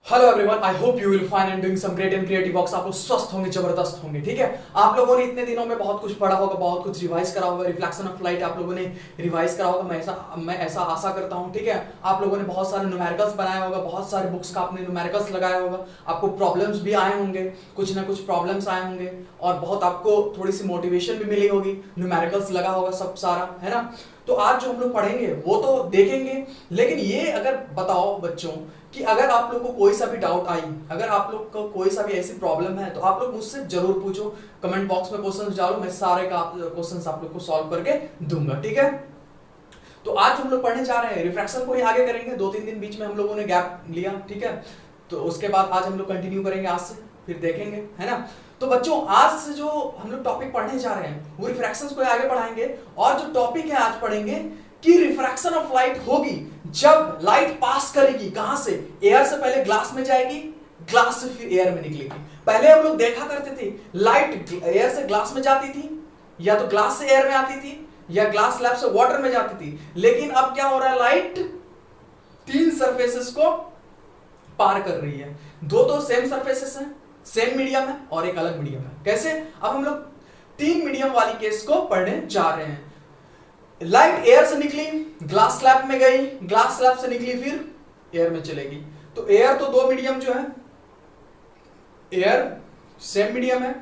Hello everyone, I hope you will find and doing some great and creative works. आप लोग स्वस्थ होंगे, जबरदस्त होंगे। ठीक है, आप लोगों ने इतने दिनों में बहुत कुछ पढ़ा होगा, बहुत कुछ रिवाइज करा होगा। रिफ्लेक्शन ऑफ लाइट आप लोगों ने रिवाइज करा होगा, मैं ऐसा आशा करता हूं। ठीक है, आप लोगों ने बहुत सारे न्यूमेरिकल्स बनाया होगा, बहुत सारे बुक्स का आपने न्यूमेरिकल्स लगाया होगा। आपको प्रॉब्लम्स भी आए होंगे, कुछ ना कुछ प्रॉब्लम्स आए होंगे, और बहुत आपको थोड़ी सी मोटिवेशन भी मिली होगी। न्यूमेरिकल्स लगा होगा सब सारा, है ना। तो आज जो हम लोग पढ़ेंगे वो तो देखेंगे, लेकिन ये अगर बताओ बच्चों कि अगर आप लोग को कोई सा भी डाउट आई, अगर आप लोग को कोई सा भी ऐसी प्रॉब्लम है, तो आप लोग मुझसे जरूर पूछो। कमेंट बॉक्स में क्वेश्चंस डालो, मैं सारे का क्वेश्चंस आप लोग को सॉल्व करके दूंगा। ठीक है, तो आज हम लोग पढ़ने जा रहे हैं रिफ्रैक्शन को ही आगे करेंगे। 2-3 दिन बीच में हम लोगों ने गैप लिया, ठीक है, तो उसके बाद आज हम लोग कंटिन्यू करेंगे, आज से फिर देखेंगे, है ना। तो बच्चों आज से जो हम लोग टॉपिक पढ़ने जा रहे हैं वो रिफ्रैक्शंस को आगे पढ़ाएंगे। और जो टॉपिक है आज पढ़ेंगे कि रिफ्रैक्शन ऑफ लाइट होगी जब लाइट पास करेगी, कहां से? एयर से पहले ग्लास में जाएगी, ग्लास से फिर एयर में निकलेगी। पहले हम लोग देखा करते थे लाइट एयर से ग्लास में जाती थी, या तो ग्लास से एयर में आती थी, या ग्लास स्लैब से वाटर में जाती थी। लेकिन अब क्या हो रहा है, लाइट 3 सरफेसेस को पार कर रही है। दो तो सेम सरफेसेस हैं, सेम मीडियम है, और एक अलग मीडियम है। कैसे? अब हम लोग 3 मीडियम वाली केस को पढ़ने जा रहे हैं। लाइट एयर से निकली, ग्लास स्लैब में गई, ग्लास स्लैब से निकली फिर एयर में चलेगी। तो एयर तो 2 मीडियम जो है, एयर सेम मीडियम है,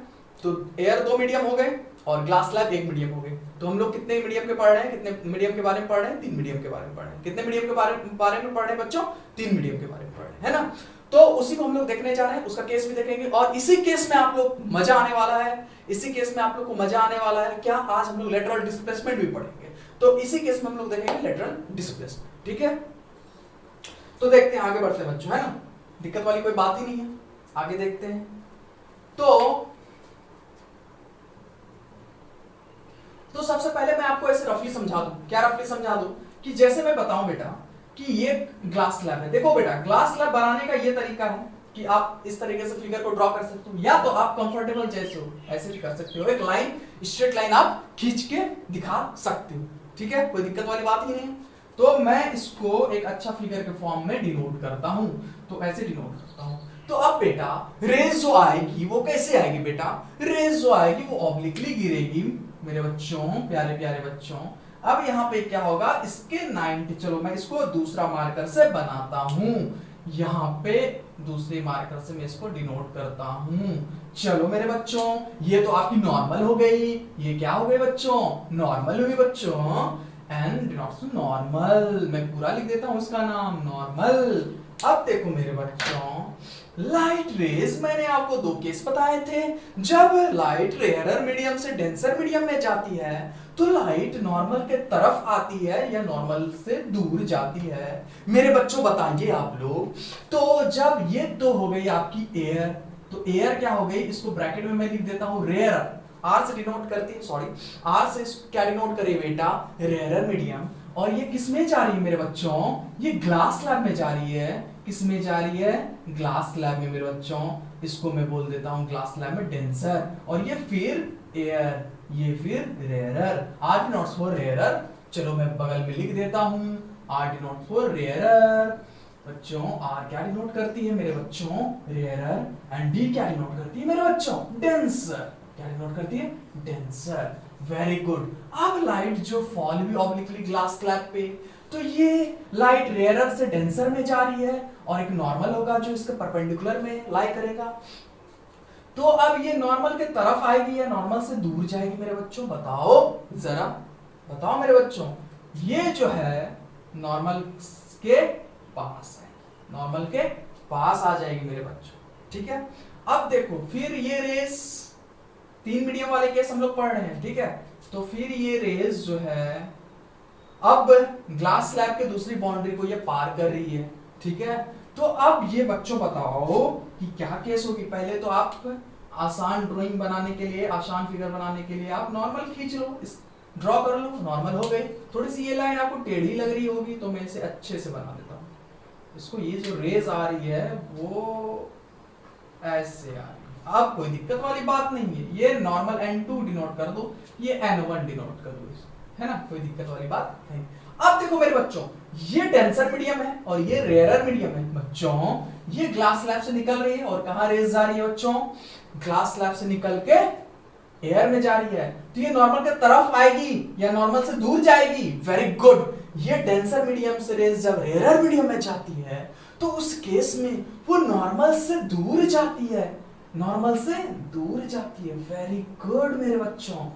तो एयर 2 मीडियम हो गए और ग्लास स्लैब 1 मीडियम हो गए। तो हम लोग कितने मीडियम के पढ़ रहे हैं, कितने मीडियम के बारे में पढ़ रहे हैं? 3 मीडियम के बारे में पढ़ रहे हैं। कितने मीडियम के बारे में पढ़ रहे हैं बच्चों? 3 मीडियम के बारे में पढ़ रहे हैं, है ना। तो उसी को हम लोग देखने जा रहे हैं, उसका केस भी देखेंगे, और इसी केस में आप लोग मजा आने वाला है। इसी केस में आप लोग को मजा आने वाला है। क्या? आज हम लोग लेटरल डिस्प्लेसमेंट भी पढ़ेंगे। तो इसी केस में हम लोग देखेंगे लेटरल डिस्प्लेसमेंट, ठीक है। तो देखते हैं, आगे बढ़ते हैं बच्चों, है ना। दिक्कत वाली कोई बात ही नहीं है, आगे देखते हैं। तो सबसे पहले मैं आपको ऐसे रफली समझा दूं। क्या रफली समझा दूं? कि जैसे मैं बताऊं बेटा कि ये ग्लास स्लैब है। देखो बेटा, ग्लास स्लैब बनाने का ये तरीका है कि आप इस तरीके से फिगर को ड्रॉ कर सकते हो, या तो आप कंफर्टेबल जैसे हो ऐसे भी कर सकते हो। एक लाइन, स्ट्रेट लाइन आप खींच के दिखा सकते हो, ठीक है, कोई दिक्कत वाली बात ही नहीं है। तो मैं इसको एक अच्छा फिगर के फॉर्म में डिनोट करता हूं, तो ऐसे डिनोट करता हूं। तो अब बेटा रेज जो आएगी वो कैसे आएगी बेटा? रेज जो आएगी वो ऑब्लिकली गिरेगी मेरे बच्चों, प्यारे प्यारे बच्चों। अब यहाँ पे क्या होगा, इसके 90, चलो मैं इसको दूसरा मार्कर से बनाता हूं। यहाँ पे दूसरे मार्कर से मैं इसको डिनोट करता हूं। चलो मेरे बच्चों, ये तो आपकी नॉर्मल हो गई। ये क्या हो गई बच्चों? नॉर्मल हुई बच्चों। एंड डिनोट्स नॉर्मल, मैं पूरा लिख देता हूं इसका नाम, नॉर्मल। अब देखो मेरे बच्चों, लाइट रेज मैंने आपको 2 केस बताए थे। जब लाइट रेयरर मीडियम से डेंसर मीडियम में जाती है तो लाइट नॉर्मल के तरफ आती है या नॉर्मल से दूर जाती है। मेरे बच्चों बताइए आप लोग। तो जब ये तो हो गई आपकी एयर, तो एयर क्या हो गई, इसको ब्रैकेट में मैं लिख देता हूं रेयरर। आर से डिनोट करती है, सॉरी, आर से क्या डिनोट करे बेटा? Rarer medium. और ये किस में जा रही है मेरे बच्चों? ये ग्लास स्लैब में जा रही है। किस में जा रही है? ग्लास स्लैब में मेरे बच्चों। इसको मैं बोल देता हूं ग्लास स्लैब में डेंसर, और ये फिर एयर, ये फिर rarer. R denotes for rarer. चलो मैं बगल में लिख देता हूं आर डिनोट फॉर रेयरर। बच्चों आर क्या डिनोट करती है मेरे बच्चों? रेयरर। एंड डी क्या डिनोट करती है मेरे बच्चों? डेंसर। क्या डिनोट करती है? डेंसर। Very good. अब लाइट जो फॉल भी ऑब्लिकली ग्लास स्लैब पे, तो ये लाइट रेयरर से डेंसर में जा रही है, और एक नॉर्मल होगा जो इसके परपेंडिकुलर में लाई करेगा। तो अब ये नॉर्मल के तरफ आएगी या नॉर्मल से दूर जाएगी मेरे बच्चों? बताओ जरा, बताओ मेरे बच्चों। ये जो है नॉर्मल के पास है, नॉर्मल के पास आ जाएगी मेरे बच्चों, ठीक है। अब देखो फिर ये रेस, 3 मीडियम वाले केस हम लोग पढ़ रहे हैं, ठीक है। तो फिर ये रेस जो है अब ग्लास स्लैब के दूसरी बाउंड्री को ये पार कर रही है, ठीक है। तो अब ये बच्चों बताओ कि क्या केस होगी। पहले तो आप आसान ड्राइंग बनाने के लिए, आसान फिगर बनाने के लिए आप नॉर्मल खींच लो, ड्रॉ कर लो, नॉर्मल हो गई। थोड़ी सी ये लाइन आपको टेढ़ी लग रही होगी, तो मैं इसे अच्छे से बना देता हूं इसको। ये जो रेज आ रही है वो ऐसे आ रही है। अब कोई दिक्कत वाली बात नहीं है, ये नॉर्मल N2 डिनोट कर दो, ये N1 डिनोट कर दो, है ना, कोई दिक्कत वाली बात नहीं। अब देखो मेरे बच्चों, ये डेंसर मीडियम है और ये रेयरर मीडियम है बच्चों। ये ग्लास स्लैब से निकल रही है और कहां रेस जा रही है बच्चों? ग्लास स्लैब से निकल के एयर में जा रही है, तो ये नॉर्मल के तरफ आएगी या नॉर्मल से दूर जाएगी? Very good. ये डेंसर मीडियम से रेस जब रेयरर मीडियम में जाती है तो उस केस में वो नॉर्मल से दूर जाती है, नॉर्मल से दूर जाती है। वेरी गुड मेरे बच्चों,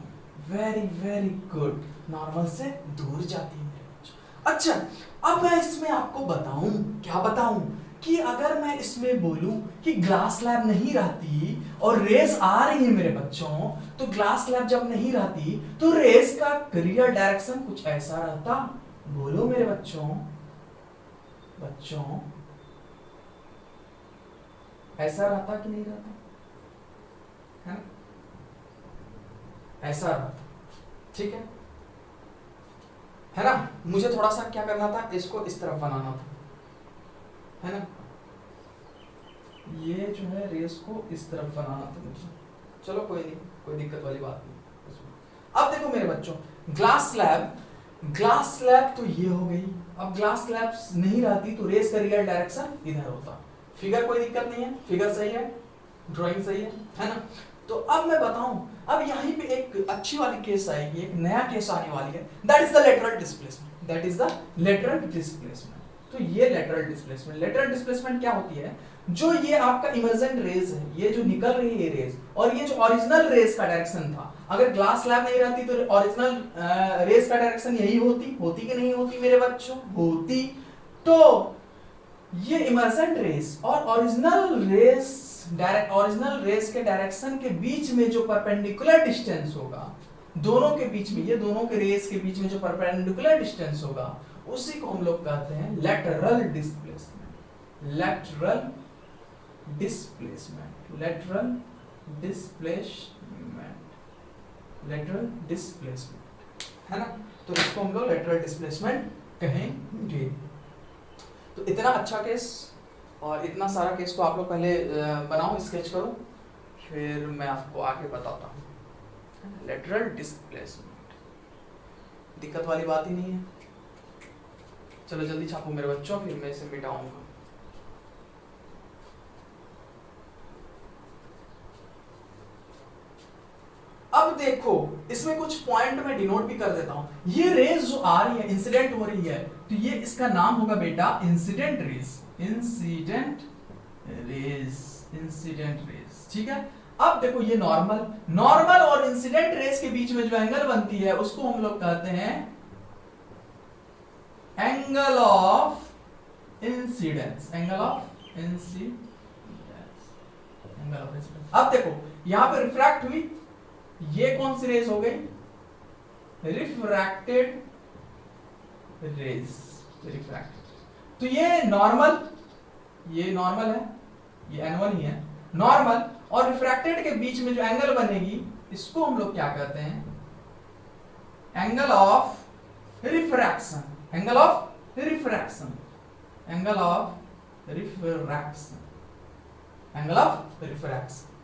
वेरी वेरी गुड, नॉर्मल से दूर जाती है मेरे बच्चों। अच्छा, अब मैं इसमें आपको बताऊं, क्या बताऊं, कि अगर मैं इसमें बोलूं कि ग्लास स्लैब नहीं रहती और रेस आ रही है मेरे बच्चों, तो ग्लास स्लैब जब नहीं रहती तो रेस का रियल डायरेक्शन कुछ ऐसा रहता। बोलो मेरे बच्चों, बच्चों ऐसा रहता कि नहीं रहता? है ना, ऐसा रहता, ठीक है ना। मुझे थोड़ा सा क्या करना था, इसको इस तरफ बनाना था, है ना, ये जो है रेस को इस तरफ बनाना था मुझे। चलो कोई नहीं, कोई दिक्कत वाली बात नहीं। अब देखो मेरे बच्चों, ग्लास स्लैब तो ये हो गई। अब ग्लास स्लैब नहीं रहती तो रेस का रियल डायरेक्शन इधर होता। फिगर कोई दिक्कत नहीं है, फिगर सही है, ड्राइंग सही है ना। तो अब मैं बताऊं, अब यहीं पे एक अच्छी वाली केस आएगी, एक नया केस आने वाली है, that is the lateral displacement, that is the lateral displacement. तो ये लेटरल डिस्प्लेसमेंट क्या होती है? जो ये आपका इमर्जेंट रेज है, ये जो निकल रही है रेज, और ये जो ओरिजिनल रेज का डायरेक्शन था, अगर ग्लास स्लैब नहीं रहती तो ओरिजिनल रेज का डायरेक्शन यही होती कि नहीं होती मेरे बच्चों? होती। तो ये इमर्जेंट रेज और ओरिजिनल रेज के डायरेक्शन के बीच में जो परपेंडिकुलर डिस्टेंस होगा, दोनों के बीच में, ये दोनों के रेज के बीच में जो परपेंडिकुलर डिस्टेंस होगा, उसी को हम लोग कहते हैं लेटरल डिस्प्लेसमेंट। लेटरल डिस्प्लेसमेंट, है ना। तो इसको हम लोग लेटरल डिस्प्लेसमेंट कहेंगे। तो इतना अच्छा केस और इतना सारा केस तो आप लोग पहले बनाओ, स्केच करो, फिर मैं आपको आगे बताता हूँ। लेटरल डिस्प्लेसमेंट दिक्कत वाली बात ही नहीं है। चलो जल्दी छापो मेरे बच्चों, फिर मैं इसे मिटाऊंगा। अब देखो, इसमें कुछ पॉइंट मैं डिनोट भी कर देता हूं। ये रेज जो आ रही है, इंसिडेंट हो रही है, तो ये इसका नाम होगा बेटा इंसिडेंट रेज। इंसिडेंट रेज, ठीक है। अब देखो, ये नॉर्मल और इंसिडेंट रेज के बीच में जो एंगल बनती है उसको हम लोग कहते हैं एंगल ऑफ इंसिडेंस। अब देखो, यहां पे रिफ्रैक्ट हुई, ये कौन सी रेज हो गई? Refracted rays, refracted. तो ये नॉर्मल है, ये N1 ही है, नॉर्मल और रिफ्रैक्टेड के बीच में जो एंगल बनेगी इसको हम लोग क्या कहते हैं? Angle of refraction. Angle of refraction,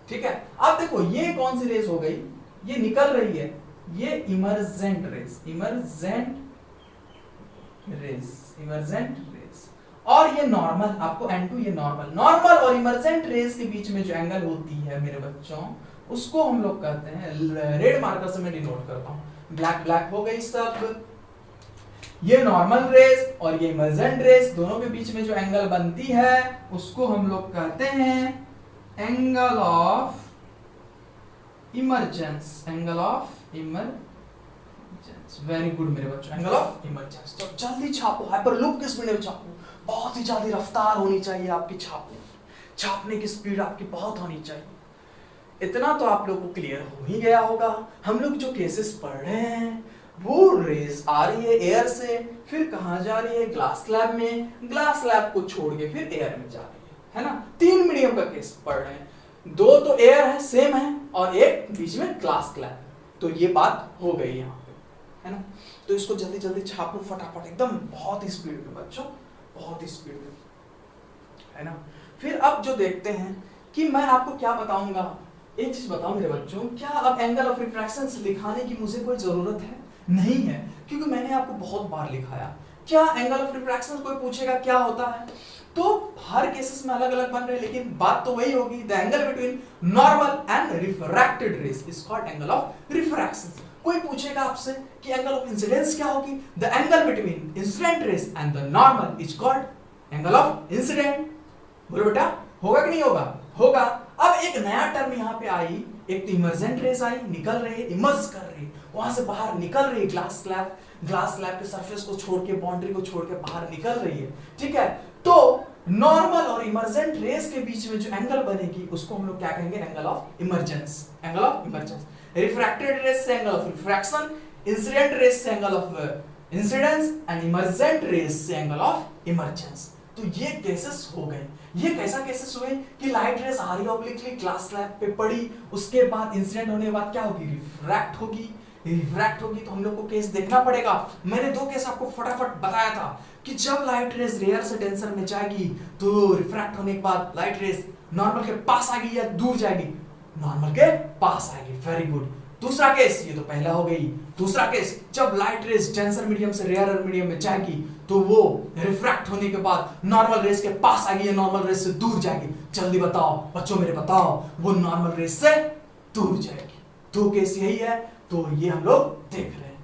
ठीक है। अब देखो, ये कौन सी रेज हो गई? ये निकल रही है, ये इमर्जेंट रेज, और ये नॉर्मल, आपको N2 ये नॉर्मल और इमर्जेंट रेज के बीच में जो एंगल होती है मेरे बच्चों, उसको हम लोग कहते हैं, रेड मार्कर से मैं डिनोट करता हूं, ब्लैक हो गई सब। ये नॉर्मल रेज और ये इमर्जेंट रेज, दोनों के बीच में जो एंगल बनती है उसको हम लोग कहते हैं angle of emergence. Very good मेरे बच्चों, एंगल ऑफ इमर्जेंस। तो जल्दी छापो, हाइपरलूप की स्पीड में छापो, बहुत ही ज्यादा रफ्तार होनी चाहिए आपकी छापने की स्पीड आपकी बहुत होनी चाहिए। इतना तो आप लोगों को क्लियर हो ही गया होगा। हम लोग जो केसेस पढ़ रहे हैं, वो रेज आ रही है एयर से, फिर कहां जा रही है? ग्लास स्लैब में, ग्लास स्लैब को छोड़ के फिर एयर में जा रही है ना। 3 मीडियम का केस पढ़ रहे हैं, 2 तो एयर है, सेम है, और एक बीच में ग्लास स्लैब। तो ये बात हो गई यहाँ पे, है ना। तो इसको जल्दी जल्दी छापो फटाफट, एकदम बहुत ही स्पीड में बच्चों, बहुत ही स्पीड में, है ना। फिर अब जो देखते हैं कि मैं आपको क्या बताऊंगा, एक चीज बताओ मेरे बच्चों, क्या अब एंगल ऑफ रिफ्रैक्शन लिखाने की मुझे कोई जरूरत है? नहीं है, क्योंकि मैंने आपको बहुत बार लिखाया क्या एंगल ऑफ रिफ्रैक्शन कोई पूछेगा क्या होता है, तो हर केसेस में अलग अलग बन रहे हैं, लेकिन बात तो वही होगी, the angle between normal and refracted rays is called angle of refraction. कोई पूछेगा आपसे कि एंगल ऑफ इंसिडेंस क्या होगी, the angle between incident rays and the normal is called angle of incident. बोलो बेटा, होगा कि नहीं होगा? होगा। अब एक नया टर्म यहाँ पे आई, एक तो इमर्जेंट रेज आई, निकल रही है, इमर्ज कर रही, वहां से बाहर निकल रही है, ग्लास स्लैब के सरफेस को छोड़ के, बाउंड्री को छोड़ के बाहर निकल रही है, ठीक है। तो नॉर्मल और इमर्जेंट रेज के बीच में जो एंगल बनेगी उसको हम लोग क्या कहेंगे, angle of emergence, angle of emergence. Refracted rays से angle of refraction, incident rays से angle of incidence and emergent rays से एंगल ऑफ इमर्जेंस। तो ये केसेस हो गए। ये कैसा केसेस हुए कि लाइट रेज आ रही ऑब्लिकली ग्लास स्लैब पे पड़ी, उसके बाद इंसिडेंट होने के बाद क्या होगी, रिफ्रैक्ट होगी। रिफ्रैक्ट होगी तो हम लोग को केस देखना पड़ेगा। मैंने दो केस आपको फटाफट बताया था कि जब लाइट रेज रेयर से डेंसर में जाएगी तो रिफ्रैक्ट होने के बाद लाइट रेज नॉर्मल के पास आएगी या दूर जाएगी, नॉर्मल के पास आएगी। Very good. दूसरा केस, ये तो पहला हो गई। दूसरा केस, जब लाइट रेज डेंसर मीडियम से रेयर मीडियम में जाएगी तो वो रिफ्रैक्ट होने के बाद नॉर्मल रेज के पास आएगी या नॉर्मल रेज से दूर जाएगी। जल्दी बताओ बच्चों, मेरे बताओ, वो नॉर्मल रेज से दूर जाएगी। दो केस यही है, तो ये हम लोग देख रहे हैं।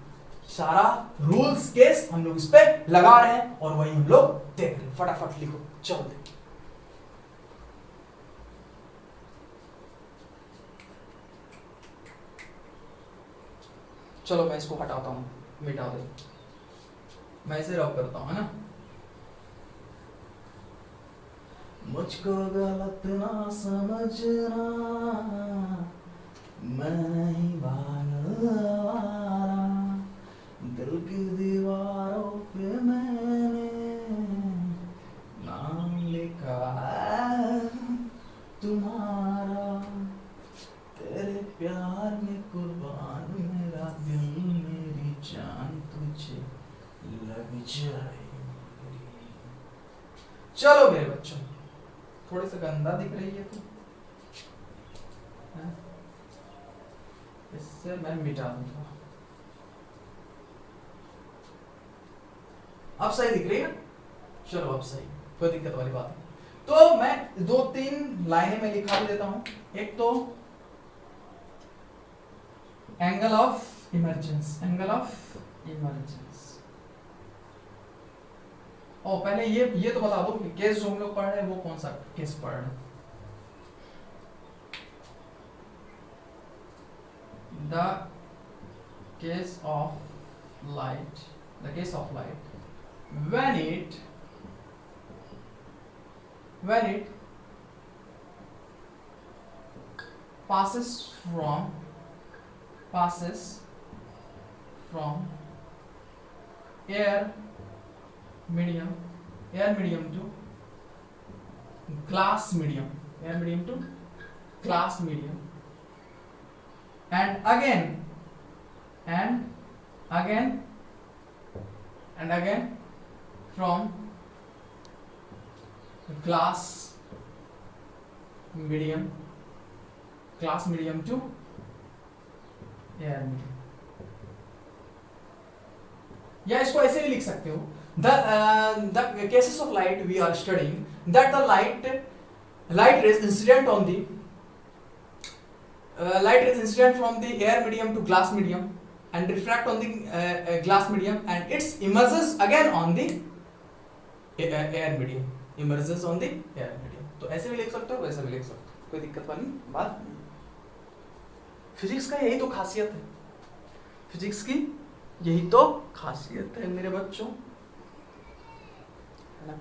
सारा रूल्स केस हम लोग इस पे लगा रहे हैं और वही हम लोग देख रहे हैं। फटाफट लिखो, चलो देखो। चलो मैं इसको हटाता हूं, मिटा दे, मैं इसे रब करता हूं, है ना। मुझको गलत ना समझना, मैं नहीं पागल वाला, दिल की दीवारों पे मैंने नाम लिखा है तुम्हारा, तेरे प्यार में कुर्बान मेरा दिल, मेरी जान तुझे लग जाएगी। चलो मेरे बच्चों, थोड़ी सी गंदा दिख रही है तो इससे मैं मिटा दूंगा। अब सही दिख रही है? चलो अब सही, कोई दिक्कत वाली बात नहीं। तो मैं दो तीन लाइनें में लिखा भी देता हूं। एक तो angle of emergence, angle of emergence. और पहले ये तो बता दो कि केस जो हम लोग पढ़ रहे हैं वो कौन सा केस पढ़ रहे हैं। The case of light, the case of light when it passes from air medium to glass medium, air medium to glass medium, and again from glass medium to air medium। या इसको ऐसे भी लिख सकते हो, the cases of light we are studying that the light rays incident on the light rays incident from the air medium to glass medium and refract on the glass medium and its emerges again on the air medium, emerges on the air medium। तो ऐसे भी लिख सकते हो, वैसे भी लिख सकते हो, कोई दिक्कत वाली बात नहीं। फिजिक्स का यही तो खासियत है, फिजिक्स की यही तो खासियत है मेरे बच्चों, है ना।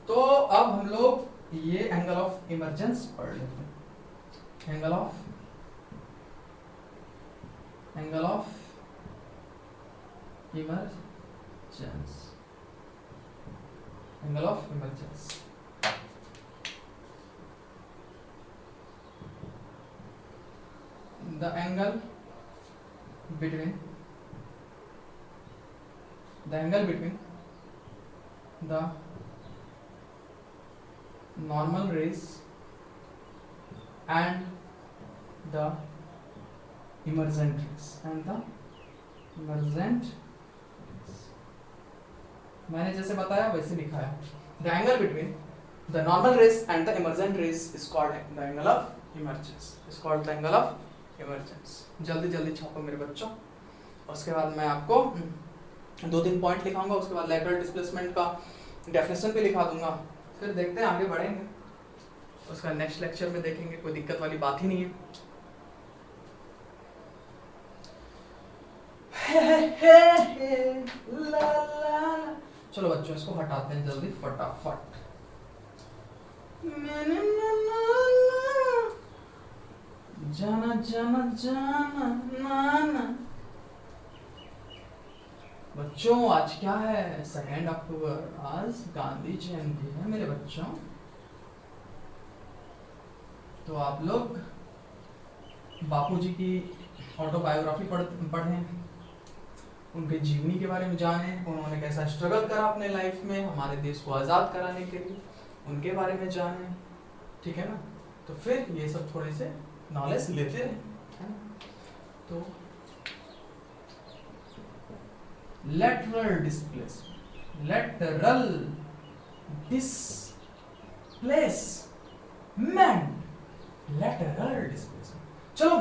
तो अब हम लोग ये एंगल ऑफ इमर्जेंस पढ़ लेते हैं। Angle of emergence, angle of emergence. The angle between the normal rays and the emergent rays, मैंने जैसे बताया वैसे लिखाया। The angle between the normal rays and the emergent rays is called the angle of emergence, is called the angle of emergence. जल्दी जल्दी छापो मेरे बच्चों। उसके बाद मैं आपको 2-3 पॉइंट लिखाऊंगा, उसके बाद लैटरल डिस्प्लेसमेंट का डेफिनेशन भी लिखा दूंगा, फिर देखते हैं आगे बढ़ेंगे। उसका नेक्स्ट लेक्चर में देखेंगे, कोई दिक्कत वाली बात ही नहीं है। चलो बच्चों इसको हटाते हैं जल्दी फटाफट। जाना जाना जाना नाना। बच्चों आज क्या है? 2 अक्टूबर, आज गांधी जयंती है मेरे बच्चों। तो आप लोग बापूजी की ऑटोबायोग्राफी पढ़ें, उनके जीवनी के बारे में जाने, उन्होंने कैसा स्ट्रगल करा अपने लाइफ में हमारे देश को आज़ाद कराने के लिए, उनके बारे में जाने, ठीक है ना। तो फिर ये सब थोड़े से नॉलेज लेते रहे, है ना। तो lateral displacement, lateral displacement, lateral displacement. चलो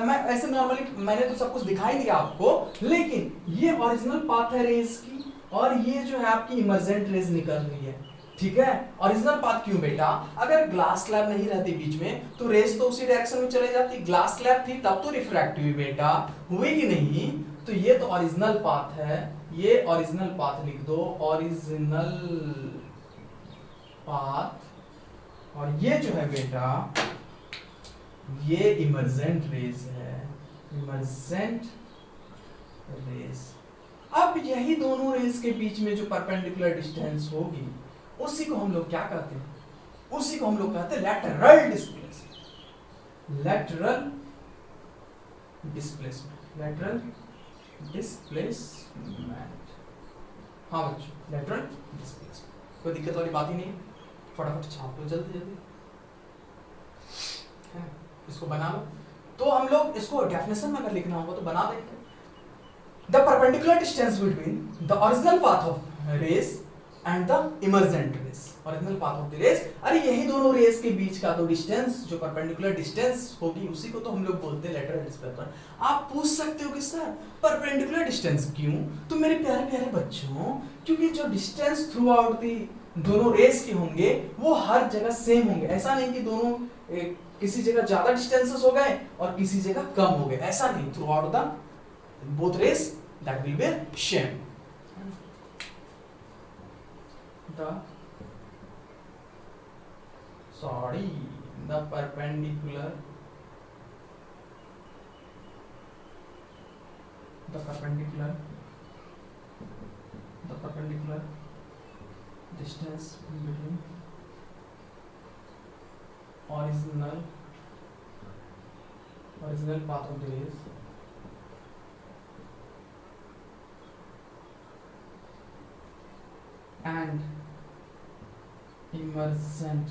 मैं ऐसे नॉर्मली मैंने तो सब कुछ दिखाई दिया आपको, लेकिन ये ओरिजिनल पाथ है रेस की, और ये जो है आपकी इमर्जेंट रेस निकल रही है, ठीक है। ओरिजिनल पाथ क्यों बेटा? अगर ग्लास स्लैब नहीं रहती बीच में तो रेस तो उसी डायरेक्शन में चले जाती, ग्लास स्लैब थी तब तो रिफ्रैक्टिव बेटा हुई कि नहीं। तो ये तो ओरिजिनल पाथ है, ये ओरिजिनल पाथ लिख दो, ओरिजिनल पाथ। और ये जो है बेटा ये इमर्जेंट रेस है, इमर्जेंट रेस। अब यही दोनों रेस के बीच में जो परपेंडिकुलर डिस्टेंस होगी उसी को हम लोग क्या कहते हैं? उसी को हम लोग कहते हैं lateral displacement, lateral displacement, lateral displacement. हाँ बच्चों, लैटरल डिस्प्लेसमेंट, कोई दिक्कत वाली बात ही नहीं है। फटाफट छाप लो जल्दी जल्दी, है इसको बना लो। तो हम लोग इसको डेफिनेशन में अगर लिखना होगा तो बना देंगे। The perpendicular distance between the original path of rays and the emergent rays, original path of the rays. अरे यही दोनों रेस के बीच का तो डिस्टेंस, जो परपेंडिकुलर डिस्टेंस होगी उसी को तो हम लोग बोलते हैं लेटरल डिस्प्लेसमेंट। आप पूछ सकते हो कि सर परपेंडिकुलर डिस्टेंस क्यों? तो मेरे प्यारे प्यारे बच्चों, क्योंकि जो डिस्टेंस थ्रू आउट दी दोनों रेस के होंगे वो हर जगह सेम होंगे। ऐसा नहीं कि दोनों किसी जगह ज्यादा डिस्टेंसेस हो गए और किसी जगह कम हो गए, ऐसा नहीं। Throughout the both rays that will be same. The perpendicular distance between original path of the race and emergent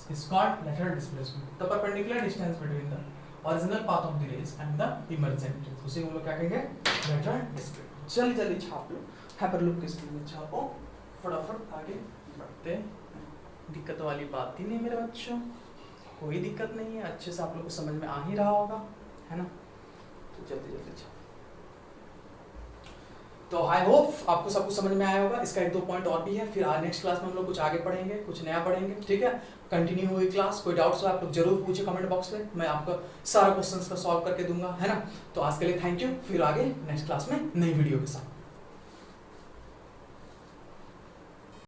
is called lateral displacement. The perpendicular distance between the original path of the rays and the emergent rays, उसे हम लोग क्या कहेंगे? lateral displacement। जल्दी जल्दी छाप लो, hyperloop के screen में छापो, फटाफट आगे बढ़ते। दिक्कत वाली बात ही नहीं मेरे बच्चों, कोई दिक्कत नहीं है, अच्छे से आप लोग को समझ में आ ही रहा होगा, है ना। तो जल्दी जल्दी छापो। तो आई होप आपको सब कुछ समझ में आया होगा। इसका 1-2 पॉइंट और भी है, फिर नेक्स्ट क्लास में हम लोग कुछ आगे पढ़ेंगे, कुछ नया पढ़ेंगे, ठीक है। कंटिन्यू हुई क्लास, कोई डाउट्स हो आप लोग जरूर पूछिए कमेंट बॉक्स में, मैं आपको सारा क्वेश्चंस का सॉल्व करके दूंगा, है ना। तो आज के लिए थैंक यू, फिर आगे नेक्स्ट क्लास में नई वीडियो के साथ।